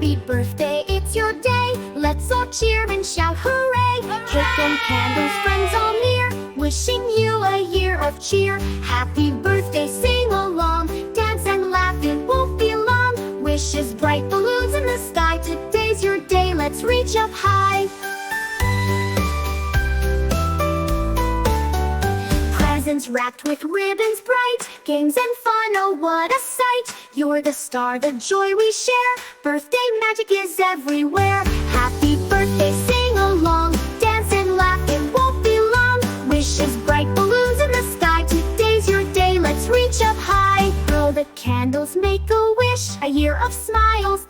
Happy birthday, it's your day. Let's all cheer and shout hooray. Cake and candles, friends all near, wishing you a year of cheer. Happy birthday, sing along, dance and laugh, it won't be long. Wishes, bright balloons in the sky, today's your day, let's reach up high. Presents wrapped with ribbons bright, games and fun, oh what a sight. You're the star, the joy we share, birthday magic is everywhere. Happy birthday, sing along, dance and laugh, it won't be long. Wishes, bright balloons in the sky, today's your day, let's reach up high. Blow the candles, make a wish, a year of smiles